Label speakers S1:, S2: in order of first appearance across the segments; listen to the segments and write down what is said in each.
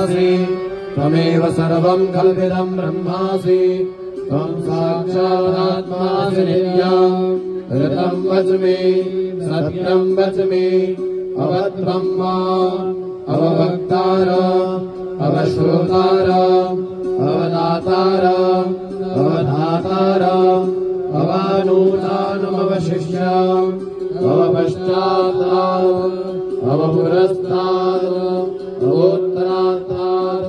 S1: त्वमेव सर्वं कल्पितं ब्रह्मासि त्वं साक्षादात्मासि नित्यं ऋतं वच मे सत्यं वच मे अवब्रह्मा अववक्तार अवश्रोतार अवदातार अवधातार अवानूनानमवशिष्य अवपश्चात्तात् अवपुरस्तात् अवोत्तरात्तात्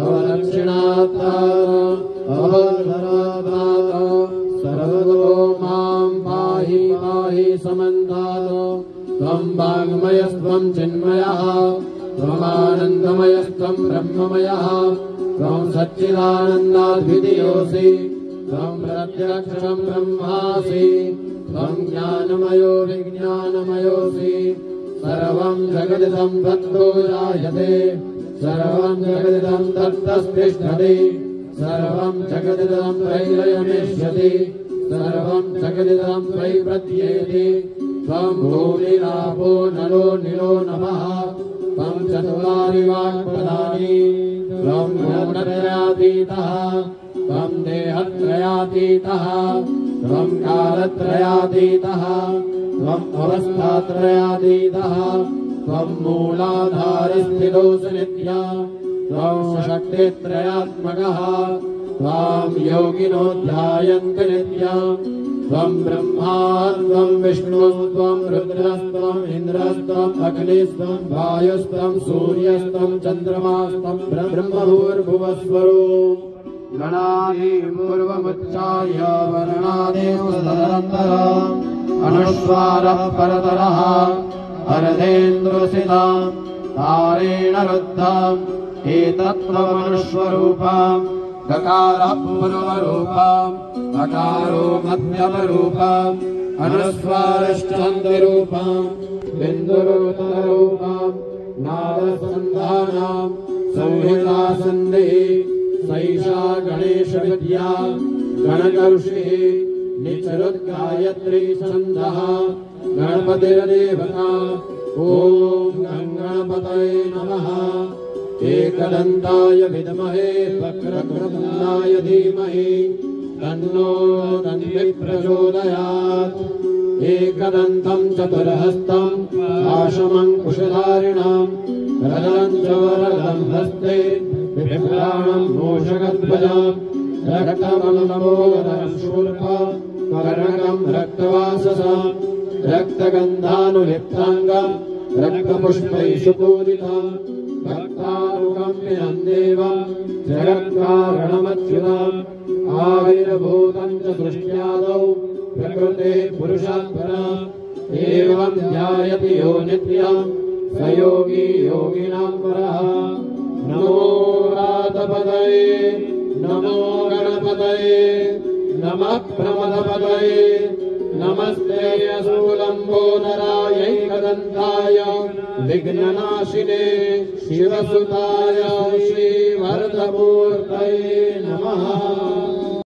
S1: अवदक्षिणात्तात् अवधरात्तात् सर्वतो मां पाहि पाहि समन्तात् त्वं वाङ्मयस्त्वं चिन्मयः त्वमानन्दमयस्त्वं ब्रह्ममयः त्वं सच्चिदानन्दाद्वितीयोऽसि त्वं प्रत्यक्षं ब्रह्मासि त्वं ज्ञानमयो विज्ञानमयोऽसि सर्वं जगदिदं तत्तो जायते सर्वं जगदिदं तत्तस्तिष्ठति सर्वं जगदिदं त्रैलयमेष्यति सर्वं जगदिदं त्वयि प्रत्येति त्वं भूमिरापो नलो निलो नभः त्वं चत्वारि वाक्पदानि त्वं गुणत्रयातीतः त्वं देहत्रयातीतः त्वं कालत्रयातीतः त्वं अवस्थात्रयातीतः त्वं मूलाधारस्थितोऽसि नित्यः त्वं शक्तित्रयात्मकः त्वां योगिनो ध्यायन्ति नित्यं त्वं ब्रह्मा त्वं विष्णुस्त्वं रुद्रस्त्वं इन्द्रस्त्वं अग्निस्त्वं वायुस्त्वं सूर्यस्त्वं चन्द्रमास्त्वं ब्रह्मभूर्भुवस्वरूप गणादिपूर्वमुच्चार्य वर्णादेव तदनन्तरम् अनुस्वारः परतरः हरदेन्द्रसितां तारेण रुद्धम् एतत्त्वमनुस्वरूपम् गकारः पूर्वरूपम् अकारो मध्यमरूपम् अनुस्वारश्चान्तिरूपम् बिन्दुरूपम् नादसन्धानाम् संहिता सन्धिः सैषा गणेशविद्या गणकऋषिः निचरुद्गायत्री छन्दः गणपतिर्देवता ॐ गणपतये नमः एकदन्ताय विद्महे वक्रतुण्डाय धीमहि तन्नो दन्तिः प्रचोदयात् एकदन्तं चतुर्हस्तं पाशमङ्कुशधारिणं रदनं च वरदं हस्ते बिभ्राणं मूषकध्वजं रक्तमलमोदरं शूर्पं कर्णकं रक्तवाससं रक्तगन्धानुलिप्ताङ्गं रक्तपुष्पैः सुपूजितं भक्तानुकम्पिनं देवं जगत्कारणमच्युतम् आविर्भूतं च सृष्ट्यादौ प्रकृतेः पुरुषात् परम् एवं ध्यायति यो नित्यं स योगी योगिनां परः नमो रातपदये नमो गणपतये नमः प्रमदपदये नमस्ते असूलम्बोदरायैकदन्ताय विघ्ननाशिने शिवसुताय श्रीवरदमूर्तये नमः।